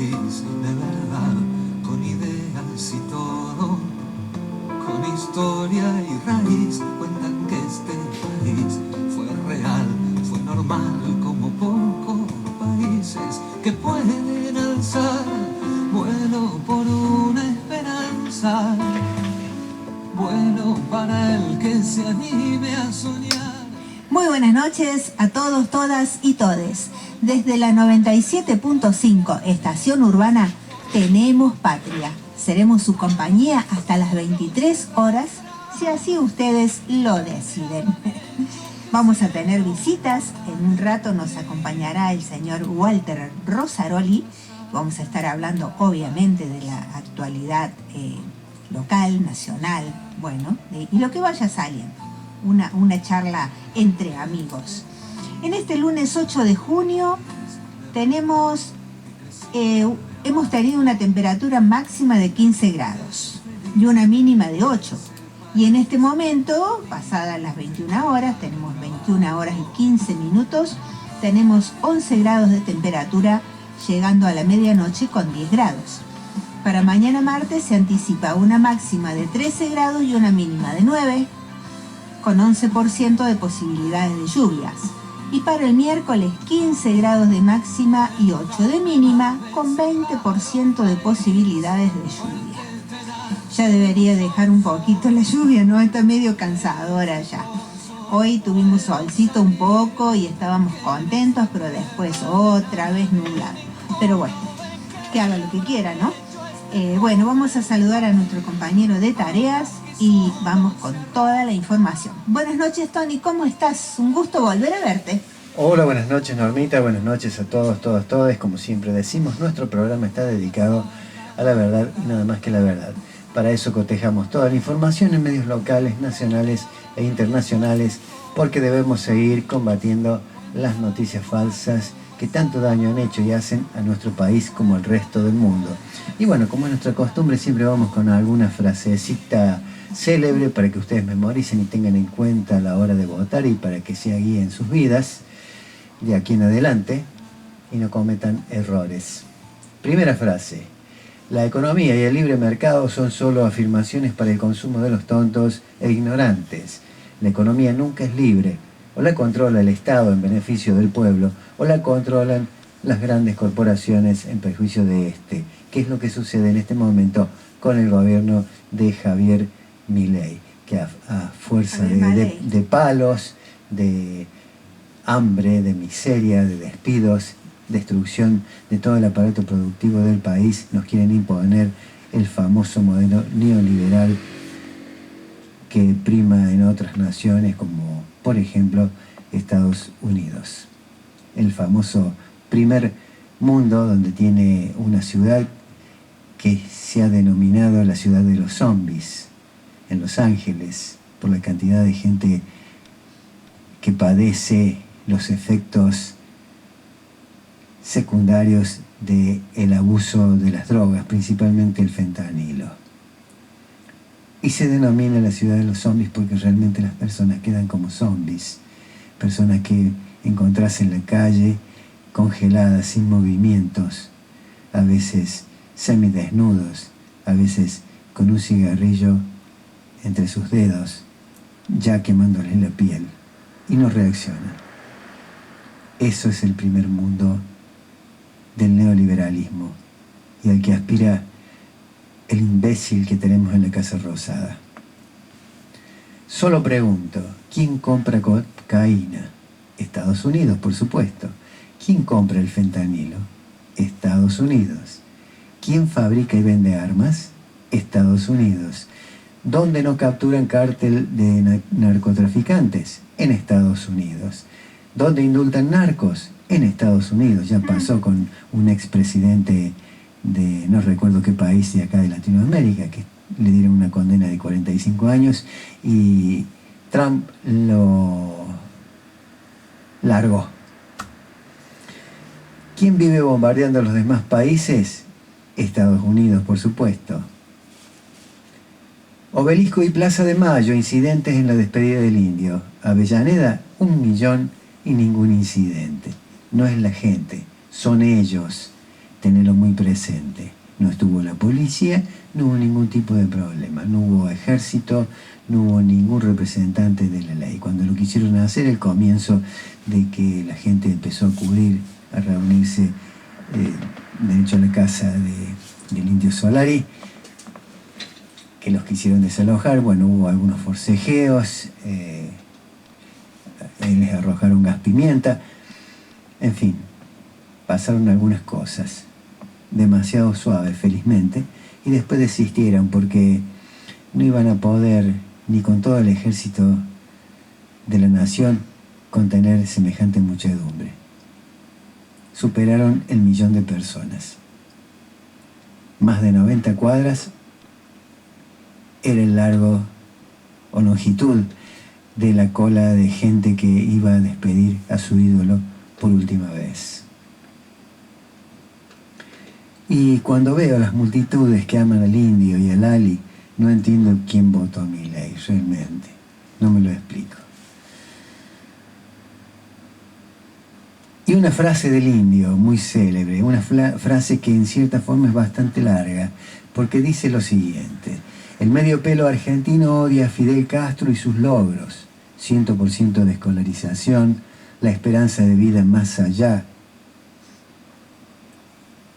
país de verdad, con ideas y todo, con historia y raíz. Cuentan que este país fue real, fue normal, como pocos países que pueden alzar vuelo por una esperanza, vuelo para el que se anime a soñar. Muy buenas noches a todos, todas y todes. Desde la 97.5 Estación Urbana tenemos patria. Seremos su compañía hasta las 23 horas, si así ustedes lo deciden. Vamos a tener visitas. En un rato nos acompañará el señor Walter Rosaroli. Vamos a estar hablando obviamente de la actualidad local, nacional, bueno, y lo que vaya saliendo. Una charla entre amigos. En este lunes 8 de junio hemos tenido una temperatura máxima de 15 grados y una mínima de 8. Y en este momento, pasadas las 21 horas, tenemos 21 horas y 15 minutos, tenemos 11 grados de temperatura, llegando a la medianoche con 10 grados. Para mañana martes se anticipa una máxima de 13 grados y una mínima de 9, con 11% de posibilidades de lluvias. Y para el miércoles 15 grados de máxima y 8 de mínima, con 20% de posibilidades de lluvia. Ya debería dejar un poquito la lluvia, ¿no? Está medio cansadora ya. Hoy tuvimos solcito un poco y estábamos contentos, pero después otra vez nublado. Pero bueno, que haga lo que quiera, ¿no? Bueno, vamos a saludar a nuestro compañero de tareas y vamos con toda la información. Buenas noches, Tony, ¿cómo estás? Un gusto volver a verte. Hola, buenas noches, Normita, buenas noches a todos, todas. Como siempre decimos, nuestro programa está dedicado a la verdad y nada más que la verdad. Para eso cotejamos toda la información en medios locales, nacionales e internacionales, porque debemos seguir combatiendo las noticias falsas que tanto daño han hecho y hacen a nuestro país como al resto del mundo. Y bueno, como es nuestra costumbre, siempre vamos con alguna frasecita célebre para que ustedes memoricen y tengan en cuenta a la hora de votar y para que se guíen sus vidas de aquí en adelante y no cometan errores. Primera frase: la economía y el libre mercado son solo afirmaciones para el consumo de los tontos e ignorantes. La economía nunca es libre. O la controla el Estado en beneficio del pueblo, o la controlan las grandes corporaciones en perjuicio de este, que es lo que sucede en este momento con el gobierno de Javier Milei, que a fuerza de palos, de hambre, de miseria, de despidos, destrucción de todo el aparato productivo del país, nos quieren imponer el famoso modelo neoliberal que prima en otras naciones como por ejemplo Estados Unidos. El famoso primer mundo, donde tiene una ciudad que se ha denominado la ciudad de los zombies, en Los Ángeles, por la cantidad de gente que padece los efectos secundarios del abuso de las drogas, principalmente el fentanilo. Y se denomina la ciudad de los zombies porque realmente las personas quedan como zombies, personas que encontrás en la calle, congeladas, sin movimientos, a veces semidesnudos, a veces con un cigarrillo entre sus dedos, ya quemándoles la piel, y no reaccionan. Eso es el primer mundo del neoliberalismo y al que aspira el imbécil que tenemos en la Casa Rosada. Solo pregunto, ¿quién compra cocaína? Estados Unidos, por supuesto. ¿Quién compra el fentanilo? Estados Unidos. ¿Quién fabrica y vende armas? Estados Unidos. ¿Dónde no capturan cártel de narcotraficantes? En Estados Unidos. ¿Dónde indultan narcos? En Estados Unidos. Ya pasó con un expresidente de no recuerdo qué país de acá de Latinoamérica, que le dieron una condena de 45 años y Trump lo largó. ¿Quién vive bombardeando a los demás países? Estados Unidos, por supuesto. Obelisco y Plaza de Mayo, incidentes en la despedida del indio. Avellaneda, 1 millón y ningún incidente. No es la gente, son ellos. Tenerlo muy presente. presente. No estuvo la policía, no hubo ningún tipo de problema, no hubo ejército, no hubo ningún representante de la ley. Cuando lo quisieron hacer, el comienzo de que la gente empezó a acudir, a reunirse, de hecho, en la casa del Indio Solari, que los quisieron desalojar, bueno, hubo algunos forcejeos, les arrojaron gas pimienta, en fin, pasaron algunas cosas demasiado suaves, felizmente, y después desistieron porque no iban a poder, ni con todo el ejército de la nación, contener semejante muchedumbre. Superaron el 1.000.000 de personas. Más de 90 cuadras era el largo o longitud de la cola de gente que iba a despedir a su ídolo por última vez. Y cuando veo las multitudes que aman al Indio y al Ali, no entiendo quién votó a Milei, realmente. No me lo explico. Y una frase del Indio muy célebre, una frase que en cierta forma es bastante larga, porque dice lo siguiente: el medio pelo argentino odia a Fidel Castro y sus logros, 100% de escolarización, la esperanza de vida más allá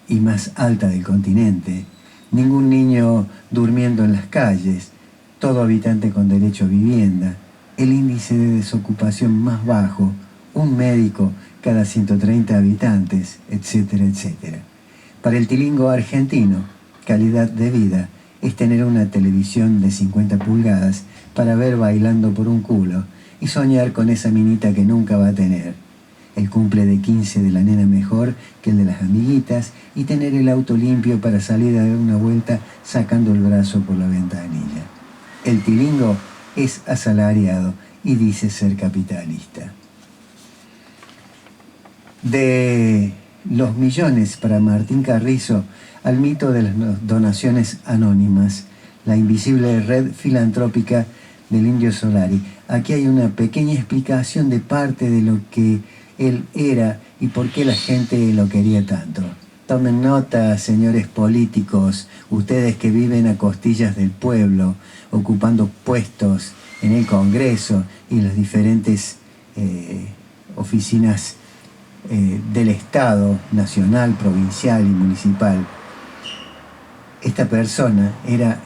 y más alta del continente, ningún niño durmiendo en las calles, todo habitante con derecho a vivienda, el índice de desocupación más bajo, un médico cada 130 habitantes, etcétera, etcétera. Para el tilingo argentino, calidad de vida es tener una televisión de 50 pulgadas para ver bailando por un culo y soñar con esa minita que nunca va a tener, el cumple de 15 de la nena mejor que el de las amiguitas y tener el auto limpio para salir a dar una vuelta sacando el brazo por la ventanilla. El tilingo es asalariado y dice ser capitalista. De los millones para Martín Carrizo al mito de las donaciones anónimas, la invisible red filantrópica del Indio Solari. Aquí hay una pequeña explicación de parte de lo que él era y por qué la gente lo quería tanto. Tomen nota, señores políticos, ustedes que viven a costillas del pueblo, ocupando puestos en el Congreso y en las diferentes oficinas del Estado, nacional, provincial y municipal. Esta persona era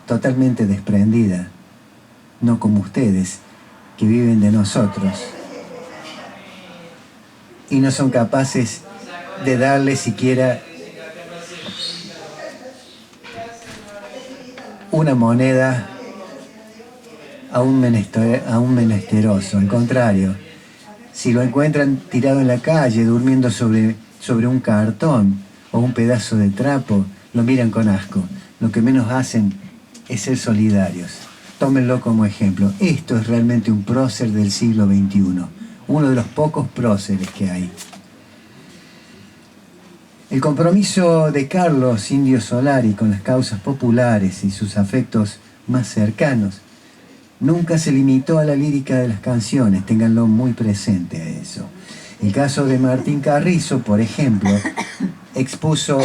totalmente desprendida, no como ustedes, que viven de nosotros y no son capaces de darle siquiera una moneda a un menesteroso. Al contrario, si lo encuentran tirado en la calle, durmiendo sobre un cartón o un pedazo de trapo, lo miran con asco. Lo que menos hacen es ser solidarios. Tómenlo como ejemplo. Esto es realmente un prócer del siglo XXI. Uno de los pocos próceres que hay. El compromiso de Carlos Indio Solari con las causas populares y sus afectos más cercanos nunca se limitó a la lírica de las canciones, ténganlo muy presente a eso. El caso de Martín Carrizo, por ejemplo, expuso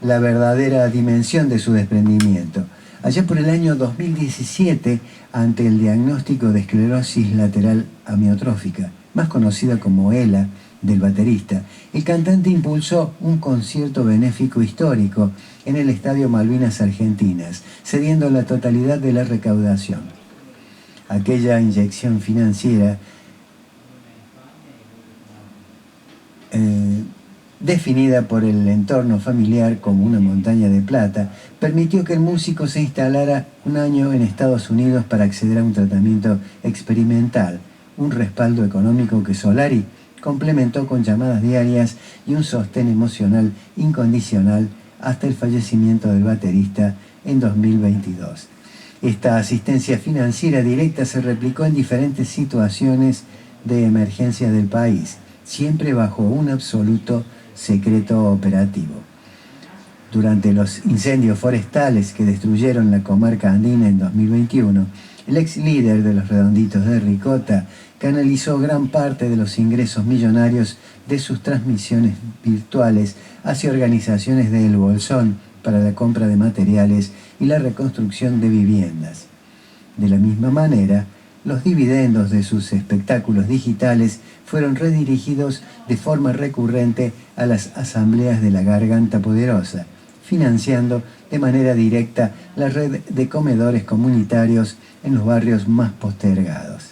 la verdadera dimensión de su desprendimiento. Allá por el año 2017, ante el diagnóstico de esclerosis lateral amiotrófica, más conocida como ELA, del baterista, el cantante impulsó un concierto benéfico histórico en el Estadio Malvinas Argentinas, cediendo la totalidad de la recaudación. Aquella inyección financiera definida por el entorno familiar como una montaña de plata, permitió que el músico se instalara un año en Estados Unidos para acceder a un tratamiento experimental, un respaldo económico que Solari complementó con llamadas diarias y un sostén emocional incondicional hasta el fallecimiento del baterista en 2022. Esta asistencia financiera directa se replicó en diferentes situaciones de emergencia del país, siempre bajo un absoluto secreto operativo. Durante los incendios forestales que destruyeron la comarca andina en 2021, el ex líder de los Redonditos de Ricota canalizó gran parte de los ingresos millonarios de sus transmisiones virtuales hacia organizaciones del Bolsón para la compra de materiales y la reconstrucción de viviendas. De la misma manera, los dividendos de sus espectáculos digitales fueron redirigidos de forma recurrente a las asambleas de la Garganta Poderosa, financiando de manera directa la red de comedores comunitarios en los barrios más postergados.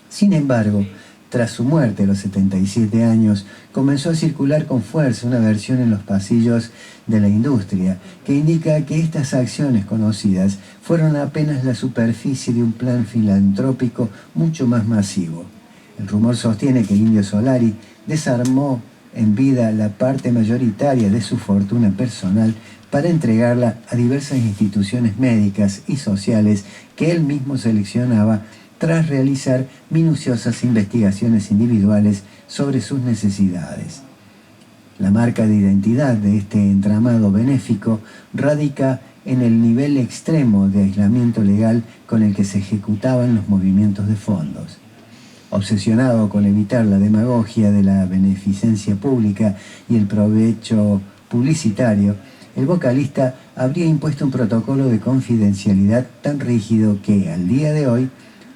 Sin embargo, tras su muerte a los 77 años, comenzó a circular con fuerza una versión en los pasillos de la industria que indica que estas acciones conocidas fueron apenas la superficie de un plan filantrópico mucho más masivo. El rumor sostiene que el Indio Solari desarmó en vida la parte mayoritaria de su fortuna personal para entregarla a diversas instituciones médicas y sociales que él mismo seleccionaba tras realizar minuciosas investigaciones individuales sobre sus necesidades. La marca de identidad de este entramado benéfico radica en el nivel extremo de aislamiento legal con el que se ejecutaban los movimientos de fondos. Obsesionado con evitar la demagogia de la beneficencia pública y el provecho publicitario, el vocalista habría impuesto un protocolo de confidencialidad tan rígido que, al día de hoy,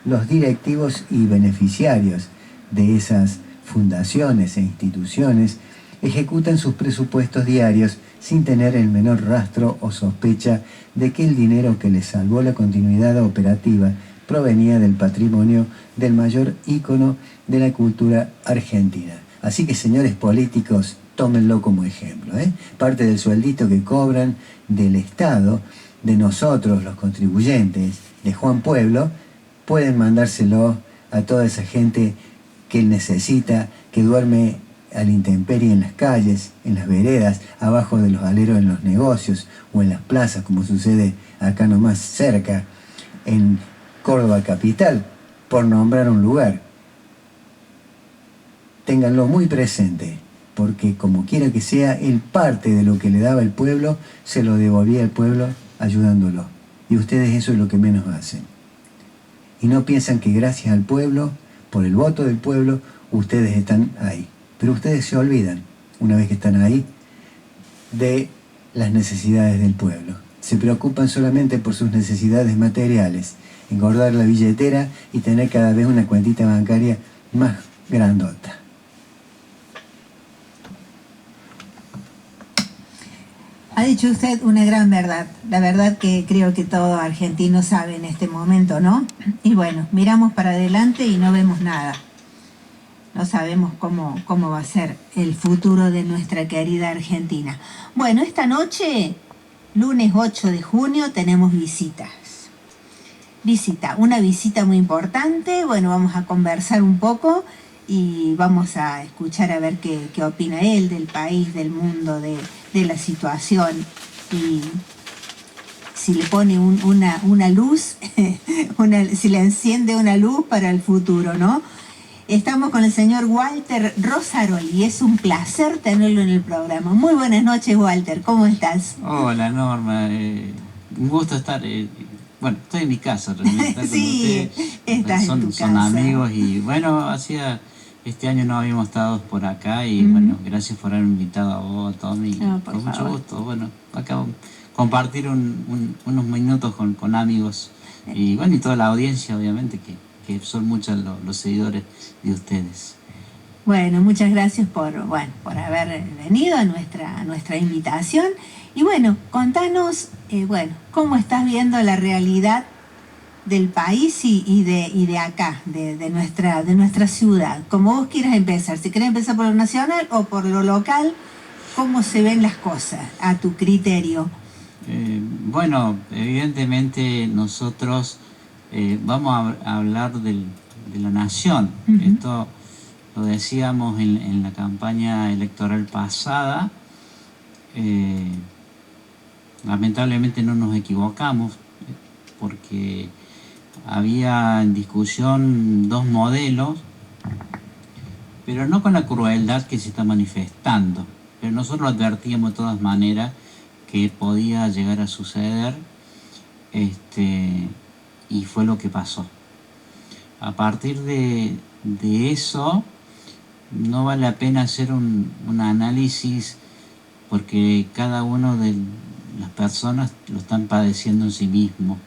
los directivos y beneficiarios de esas fundaciones e instituciones ejecutan sus presupuestos diarios sin tener el menor rastro o sospecha de que el dinero que les salvó la continuidad operativa provenía del patrimonio del mayor ícono de la cultura argentina. Así que, señores políticos, tómenlo como ejemplo, Parte del sueldito que cobran del Estado, de nosotros los contribuyentes, de Juan Pueblo, pueden mandárselo a toda esa gente que él necesita, que duerme a la intemperie en las calles, en las veredas, abajo de los aleros en los negocios o en las plazas, como sucede acá nomás cerca, en Córdoba capital, por nombrar un lugar. Ténganlo muy presente, porque como quiera que sea, él parte de lo que le daba el pueblo, se lo devolvía al pueblo ayudándolo. Y ustedes eso es lo que menos hacen. Y no piensan que gracias al pueblo, por el voto del pueblo, ustedes están ahí. Pero ustedes se olvidan, una vez que están ahí, de las necesidades del pueblo. Se preocupan solamente por sus necesidades materiales, engordar la billetera y tener cada vez una cuentita bancaria más grandota. Ha dicho usted una gran verdad, la verdad que creo que todo argentino sabe en este momento, ¿no? Y bueno, miramos para adelante y no vemos nada. No sabemos cómo va a ser el futuro de nuestra querida Argentina. Bueno, esta noche, lunes 8 de junio, tenemos visitas. Una visita muy importante. Bueno, vamos a conversar un poco y vamos a escuchar a ver qué opina él del país, del mundo, de la situación, y si le pone una luz, si le enciende una luz para el futuro, ¿no? Estamos con el señor Walter Rosaroli y es un placer tenerlo en el programa. Muy buenas noches, Walter, ¿cómo estás? Hola, Norma, un gusto estar, bueno, estoy en mi casa realmente, estar sí, con ustedes, estás en tu son casa. amigos y bueno, este año no habíamos estado por acá y bueno, gracias por haberme invitado a vos, a Tommy, con mucho gusto, bueno, acá compartir unos minutos con amigos y bueno, y toda la audiencia obviamente que son muchos los seguidores de ustedes. Bueno, muchas gracias por haber venido a nuestra invitación. Y bueno, contanos, cómo estás viendo la realidad del país y de acá, de nuestra ciudad. Como vos quieras empezar, si querés empezar por lo nacional o por lo local, ¿cómo se ven las cosas a tu criterio? Bueno, evidentemente nosotros vamos a hablar de la nación. Esto lo decíamos en la campaña electoral pasada. Lamentablemente no nos equivocamos porque había en discusión dos modelos, pero no con la crueldad que se está manifestando. Pero nosotros advertíamos de todas maneras que podía llegar a suceder, y fue lo que pasó. A partir de eso, no vale la pena hacer un análisis porque cada uno de las personas lo están padeciendo en sí mismo.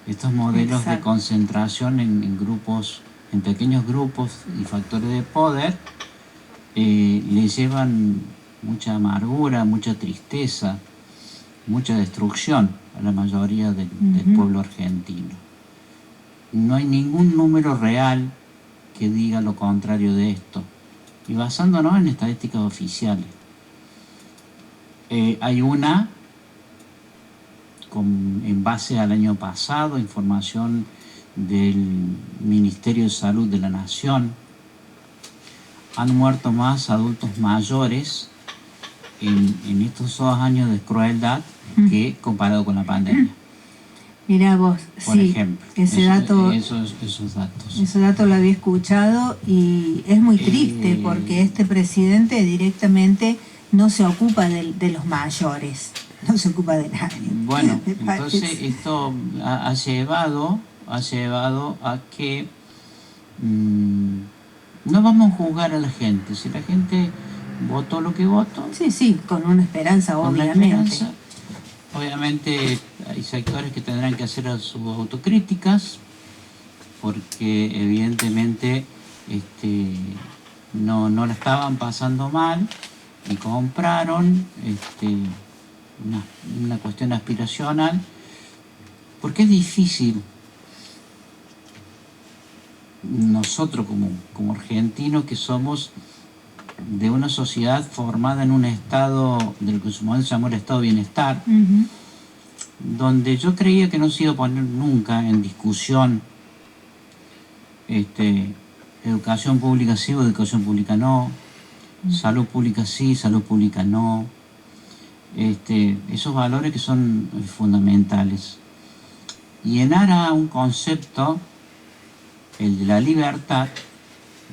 Estos modelos de concentración en grupos, en pequeños grupos y factores de poder, le llevan mucha amargura, mucha tristeza, mucha destrucción a la mayoría del pueblo argentino. No hay ningún número real que diga lo contrario de esto, y basándonos en estadísticas oficiales. Hay una en base al año pasado, información del Ministerio de Salud de la Nación. Han muerto más adultos mayores en estos 2 años de crueldad que comparado con la pandemia. Mirá vos, por ejemplo, esos datos. Ese dato lo había escuchado y es muy triste porque este presidente directamente no se ocupa de los mayores, no se ocupa de nadie. Bueno, entonces esto ha llevado a que no vamos a juzgar a la gente. Si la gente votó lo que votó, sí, con una esperanza, obviamente. Obviamente hay sectores que tendrán que hacer sus autocríticas, porque evidentemente no la estaban pasando mal y compraron una cuestión aspiracional, porque es difícil. Nosotros como argentinos, que somos de una sociedad formada en un estado, de lo que en su momento se llamó el estado de bienestar, donde yo creía que no se iba a poner nunca en discusión educación pública sí o educación pública no, salud pública sí, salud pública no, esos valores que son fundamentales. Y en aras a un concepto, el de la libertad,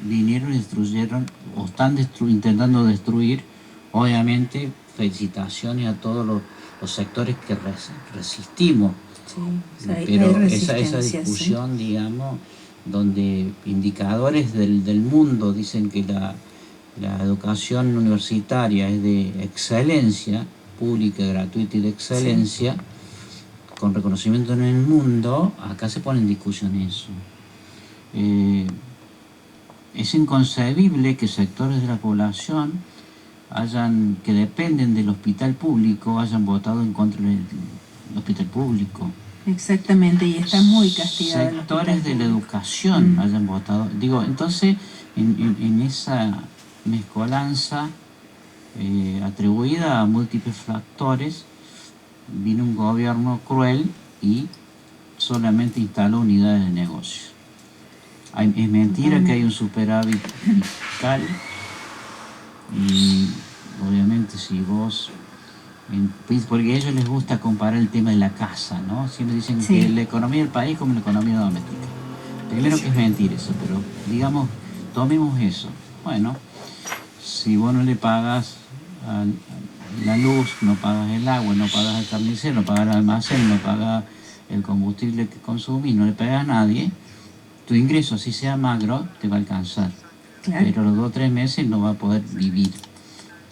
vinieron y destruyeron, o están intentando destruir. Obviamente, felicitaciones a todos los sectores que resistimos. Sí, pero esa discusión, digamos, donde indicadores del mundo dicen que la educación universitaria es de excelencia, pública, gratuita y de excelencia, con reconocimiento en el mundo, acá se pone en discusión eso. Es inconcebible que sectores de la población que dependen del hospital público hayan votado en contra del hospital público. Exactamente, y está muy castigado. Sectores de la educación hayan votado. Digo, entonces, en esa mezcolanza atribuida a múltiples factores, vino un gobierno cruel y solamente instaló unidades de negocio. Es mentira que hay un superávit fiscal, y obviamente si vos, porque a ellos les gusta comparar el tema de la casa, ¿no? Siempre dicen que la economía del país como la economía doméstica. Primero que es mentira eso, pero digamos, tomemos eso. Bueno, si vos no le pagas la luz, no pagas el agua, no pagas el carnicero, no pagas el almacén, no pagas el combustible que consumís, no le pagas a nadie, tu ingreso, así sea magro, te va a alcanzar. Claro. Pero los 2 o 3 meses no va a poder vivir.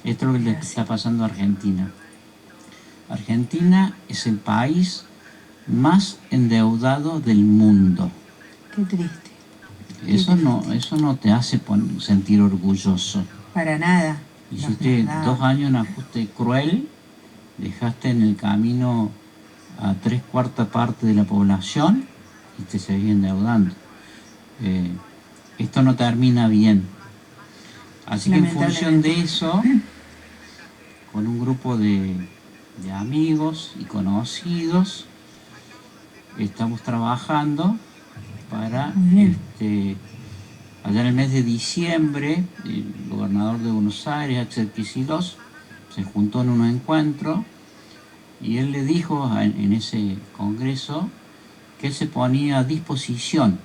Esto es lo que le está pasando a Argentina. Argentina es el país más endeudado del mundo. Qué triste. Eso no te hace sentir orgulloso. Para nada. Hiciste 2 años un ajuste cruel, dejaste en el camino a 3/4 parte de la población y te seguís endeudando. Esto no termina bien. Así que en función de eso, con un grupo de amigos y conocidos, estamos trabajando para allá en el mes de diciembre. El gobernador de Buenos Aires, Axel Kicillof, se juntó en un encuentro y él le dijo en ese congreso que él se ponía a disposición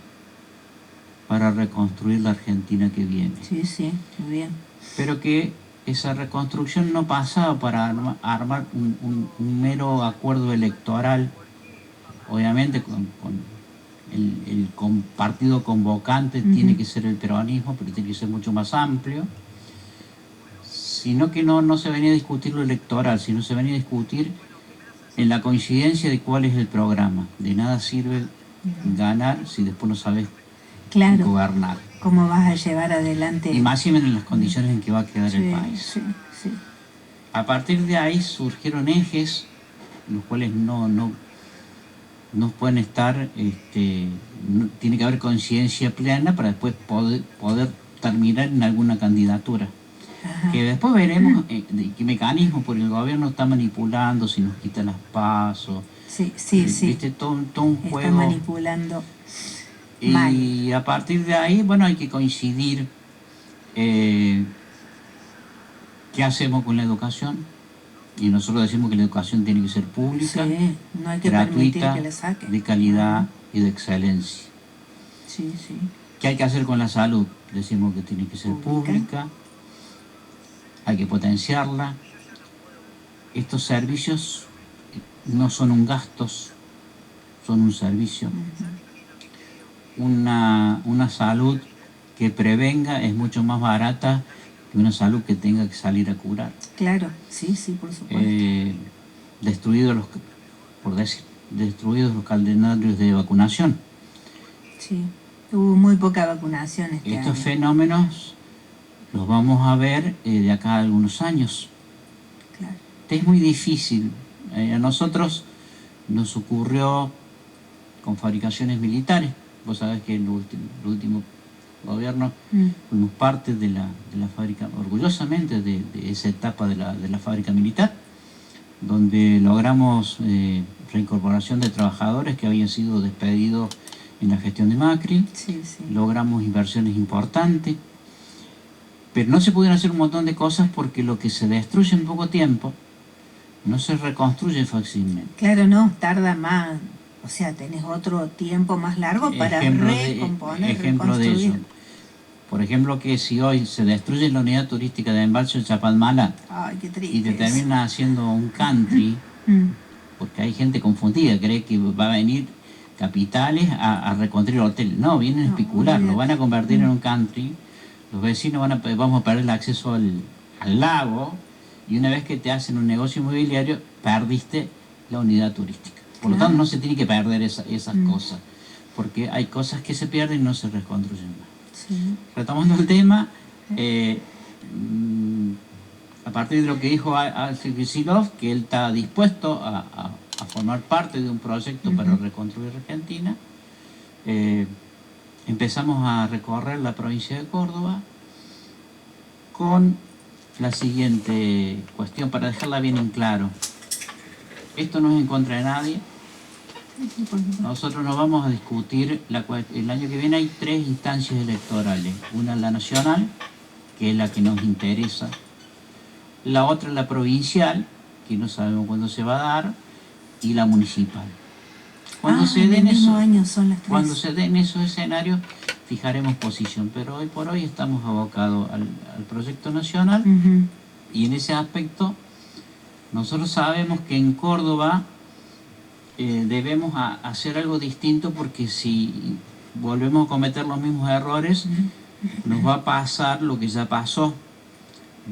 para reconstruir la Argentina que viene. Sí, muy bien. Pero que esa reconstrucción no pasaba para armar un mero acuerdo electoral, obviamente con el partido convocante tiene que ser el peronismo, pero tiene que ser mucho más amplio, sino que no se venía a discutir lo electoral, sino se venía a discutir en la coincidencia de cuál es el programa. De nada sirve ganar si después no sabes gobernar. ¿Cómo vas a llevar adelante? Y más en las condiciones en que va a quedar el país. Sí. A partir de ahí surgieron ejes, los cuales no pueden estar, tiene que haber conciencia plena para después poder terminar en alguna candidatura. Ajá. Que después veremos qué mecanismo por el gobierno está manipulando, si nos quita las pasos. Sí. Viste, todo un juego. Está manipulando. Y mal. A partir de ahí, bueno, hay que coincidir qué hacemos con la educación. Y nosotros decimos que la educación tiene que ser pública, no hay que gratuita, que la saquen. de calidad y de excelencia. Sí. ¿Qué hay que hacer con la salud? Decimos que tiene que ser pública, hay que potenciarla. Estos servicios no son un gasto, son un servicio. Una salud que prevenga es mucho más barata que una salud que tenga que salir a curar. Claro, sí, por supuesto. Destruidos los calendarios de vacunación. Sí, hubo muy poca vacunación este año. Estos fenómenos los vamos a ver de acá a algunos años. Claro. Es muy difícil. A nosotros nos ocurrió con fabricaciones militares. Vos sabés que el último gobierno fuimos parte de la fábrica, orgullosamente de esa etapa de la fábrica militar, donde logramos reincorporación de trabajadores que habían sido despedidos en la gestión de Macri. Sí. Logramos inversiones importantes, pero no se pudieron hacer un montón de cosas porque lo que se destruye en poco tiempo no se reconstruye fácilmente. Claro, no, tarda más. O sea, tenés otro tiempo más largo para recomponer, ejemplo de ello. Por ejemplo, que si hoy se destruye la unidad turística de Embalse de Chapalmalá y te termina haciendo un country, porque hay gente confundida, cree que va a venir capitales a reconstruir hotel. No, vienen a especular, lo van a convertir en un country, los vecinos vamos a perder el acceso al lago, y una vez que te hacen un negocio inmobiliario, perdiste la unidad turística. Por lo tanto, no se tiene que perder esas cosas, porque hay cosas que se pierden y no se reconstruyen más. Sí. Retomando el tema, a partir de lo que dijo Alfred Kicillof, que él está dispuesto a formar parte de un proyecto para reconstruir Argentina, empezamos a recorrer la provincia de Córdoba con la siguiente cuestión, para dejarla bien en claro. Esto no es en contra de nadie. Nosotros no vamos a discutir, el año que viene hay 3 instancias electorales. Una es la nacional, que es la que nos interesa. La otra es la provincial, que no sabemos cuándo se va a dar, y la municipal. Cuando se den esos escenarios, fijaremos posición. Pero hoy por hoy estamos abocados al proyecto nacional, y en ese aspecto nosotros sabemos que en Córdoba debemos hacer algo distinto, porque si volvemos a cometer los mismos errores, nos va a pasar lo que ya pasó.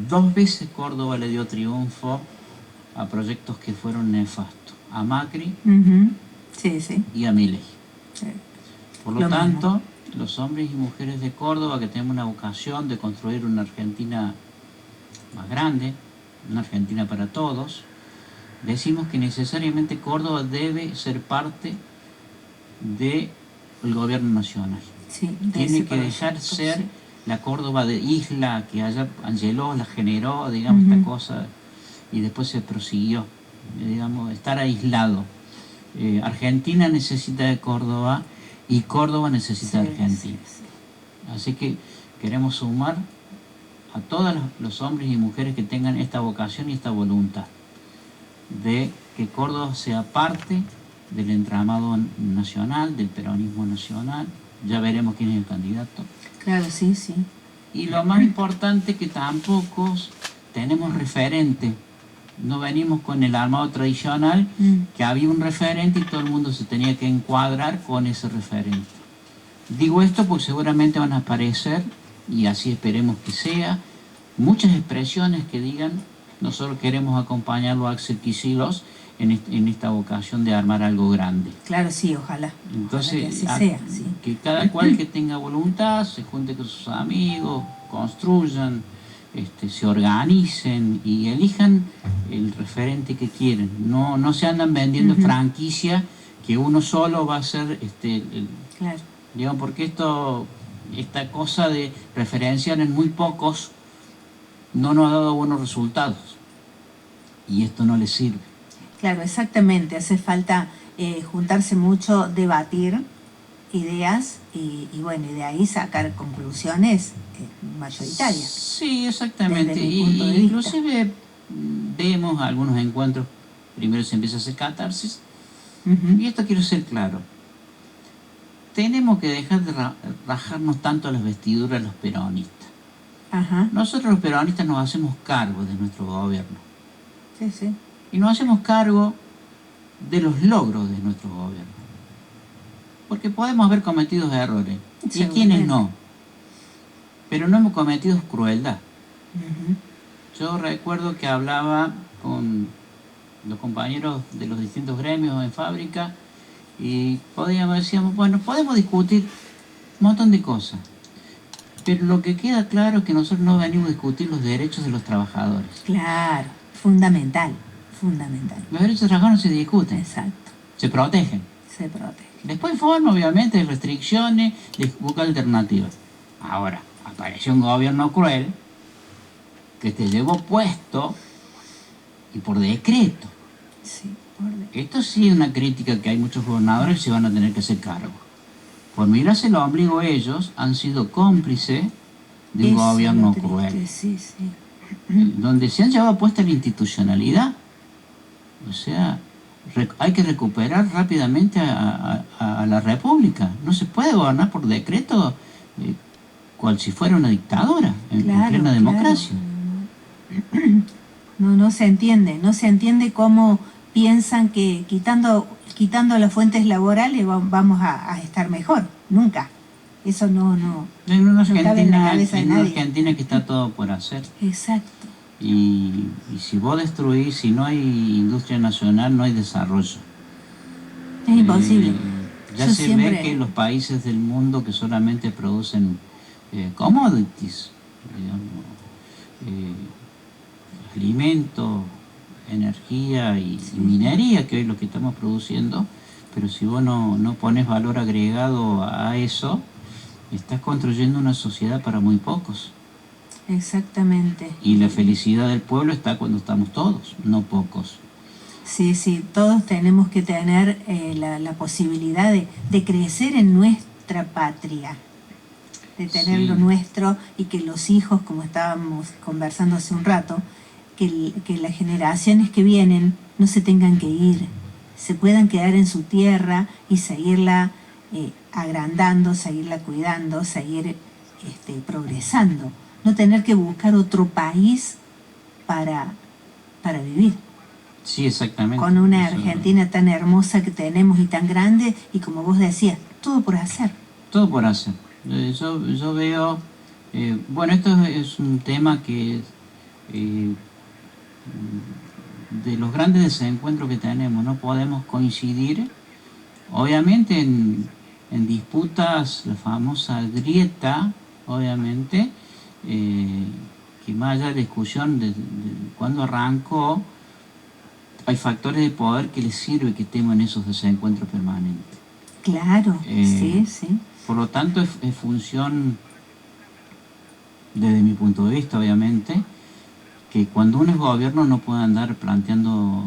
2 veces Córdoba le dio triunfo a proyectos que fueron nefastos, a Macri y a Milei. Por lo tanto, los hombres y mujeres de Córdoba, que tenemos una vocación de construir una Argentina más grande, una Argentina para todos, decimos que necesariamente Córdoba debe ser parte del gobierno nacional. Tiene que dejar ser la Córdoba de isla que allá Angeló la generó, digamos, esta cosa, y después se prosiguió, digamos, estar aislado. Argentina necesita de Córdoba y Córdoba necesita de Argentina. Así que queremos sumar a todos los hombres y mujeres que tengan esta vocación y esta voluntad de que Córdoba sea parte del entramado nacional, del peronismo nacional. Ya veremos quién es el candidato. Claro, sí. Y lo más importante, que tampoco tenemos referente. No venimos con el armado tradicional, que había un referente y todo el mundo se tenía que encuadrar con ese referente. Digo esto porque seguramente van a aparecer, y así esperemos que sea, muchas expresiones que digan, nosotros queremos acompañarlo a Axel Kicillof en esta vocación de armar algo grande. Claro, sí, ojalá. Entonces, ojalá que así sea, sí. Que cada cual que tenga voluntad se junte con sus amigos, construyan, se organicen y elijan el referente que quieren. No se andan vendiendo franquicia que uno solo va a ser claro. Digamos, porque esta cosa de referenciar en muy pocos no nos ha dado buenos resultados y esto no les sirve. Claro, exactamente. Hace falta juntarse mucho, debatir ideas y bueno, y de ahí sacar conclusiones mayoritarias. Sí, exactamente. Desde mi punto de inclusive vemos algunos encuentros, primero se empieza a hacer catarsis, y esto quiero ser claro. Tenemos que dejar de rajarnos tanto las vestiduras los peronistas. Ajá. Nosotros los peronistas nos hacemos cargo de nuestro gobierno. Sí, sí. Y nos hacemos cargo de los logros de nuestro gobierno. Porque podemos haber cometido errores. Y quienes no. Pero no hemos cometido crueldad. Yo recuerdo que hablaba con los compañeros de los distintos gremios en fábrica y decíamos, bueno, podemos discutir un montón de cosas. Pero lo que queda claro es que nosotros no venimos a discutir los derechos de los trabajadores. Claro, fundamental, fundamental. Los derechos de los trabajadores no se discuten. Exacto. Se protegen. Se protegen. Después hay forma, obviamente, de restricciones, de buscar alternativas. Ahora, apareció un gobierno cruel que te llevó puesto y por decreto. Sí, por decreto. Esto sí es una crítica que hay muchos gobernadores que se van a tener que hacer cargo. Por mirarse el ombligo ellos han sido cómplices de un gobierno cruel. Sí, sí. Donde se han llevado puesta la institucionalidad. O sea, hay que recuperar rápidamente a la república. No se puede gobernar por decreto cual si fuera una dictadura en plena democracia. No se entiende cómo piensan que quitando las fuentes laborales vamos a estar mejor. Nunca. Eso no cabe en la cabeza de nadie. En una Argentina que está todo por hacer. Exacto. Y si vos destruís, si no hay industria nacional, no hay desarrollo. Es imposible. Ya se ve que los países del mundo que solamente producen commodities, digamos, alimentos, energía y minería, que hoy es lo que estamos produciendo, pero si vos no pones valor agregado a eso, estás construyendo una sociedad para muy pocos. Exactamente. Y la felicidad del pueblo está cuando estamos todos, no pocos. Sí, todos tenemos que tener la posibilidad de crecer en nuestra patria, de tener lo nuestro y que los hijos, como estábamos conversando hace un rato, que las generaciones que vienen no se tengan que ir, se puedan quedar en su tierra y seguirla agrandando, seguirla cuidando, seguir progresando. No tener que buscar otro país para vivir. Sí, exactamente. Con una Argentina tan hermosa que tenemos y tan grande, y como vos decías, todo por hacer. Todo por hacer. Yo veo, bueno, esto es un tema que de los grandes desencuentros que tenemos, no podemos coincidir, obviamente en disputas, la famosa grieta, obviamente, que más allá de la discusión de cuándo arrancó, hay factores de poder que les sirve que estemos en esos desencuentros permanentes. Claro, sí. Por lo tanto, es función, desde mi punto de vista, obviamente, que cuando uno es gobierno no puede andar planteando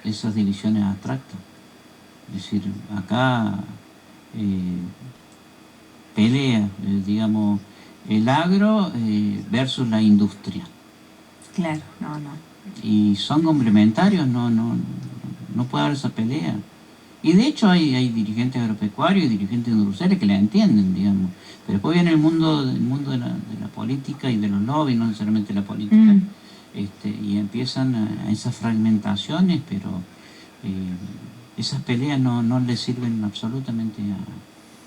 esas divisiones abstractas. Es decir, acá pelea, digamos, el agro versus la industria. Claro, no. Y son complementarios, no puede haber esa pelea. Y de hecho hay dirigentes agropecuarios y dirigentes industriales que la entienden, digamos. Pero después viene el mundo de la política y de los lobbies, no necesariamente la política, y empiezan a esas fragmentaciones, pero esas peleas no le sirven absolutamente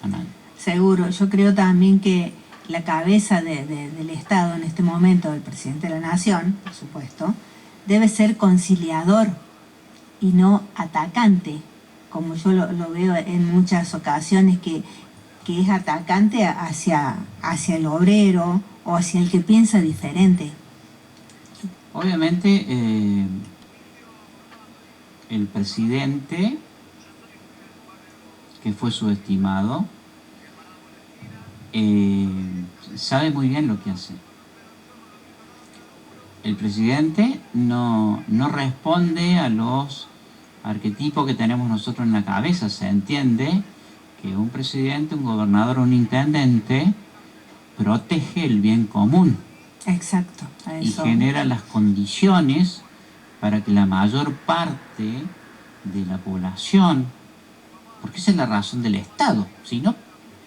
a nadie. Seguro, yo creo también que la cabeza del Estado en este momento, el presidente de la Nación, por supuesto, debe ser conciliador y no atacante, como yo lo veo en muchas ocasiones, que es atacante hacia el obrero o hacia el que piensa diferente. Obviamente, el presidente, que fue subestimado, sabe muy bien lo que hace. El presidente no responde a los arquetipos que tenemos nosotros en la cabeza. Se entiende que un presidente, un gobernador, un intendente protege el bien común. Exacto. Y genera las condiciones para que la mayor parte de la población, porque esa es la razón del Estado, si no,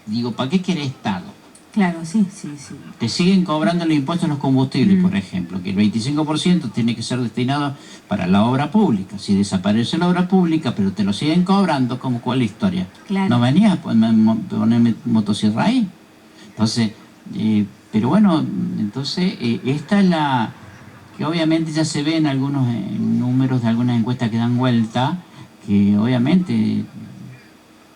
digo, ¿para qué quiere Estado? Claro, sí. Te siguen cobrando el impuesto a los combustibles, por ejemplo, que el 25% tiene que ser destinado para la obra pública. Si desaparece la obra pública, pero te lo siguen cobrando, ¿como cuál es la historia? Claro. ¿No venías a ponerme motosierra ahí? Entonces, pero bueno, entonces esta es la que obviamente ya se ve en algunos números de algunas encuestas que dan vuelta, que obviamente,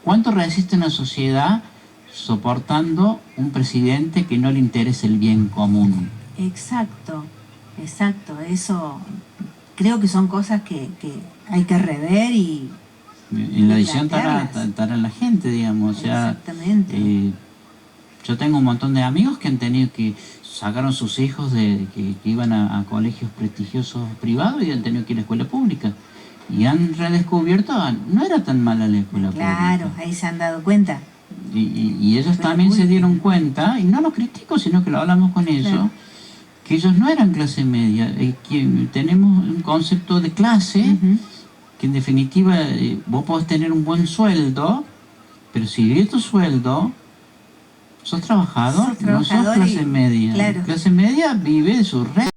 ¿cuánto resiste una sociedad soportando un presidente que no le interesa el bien común? Exacto, eso creo que son cosas que hay que rever y en la edición estará la gente, digamos. O sea, exactamente. Yo tengo un montón de amigos que han tenido que sacaron sus hijos que iban a colegios prestigiosos privados y han tenido que ir a la escuela pública. Y han redescubierto, no era tan mala la escuela pública. Claro, ahí se han dado cuenta. Y ellos también se dieron cuenta, y no los critico, sino que lo hablamos con ellos, claro, que ellos no eran clase media. Que tenemos un concepto de clase, que en definitiva vos podés tener un buen sueldo, pero si vives tu sueldo, sos trabajador, no sos clase media. Claro. Clase media vive de su renta.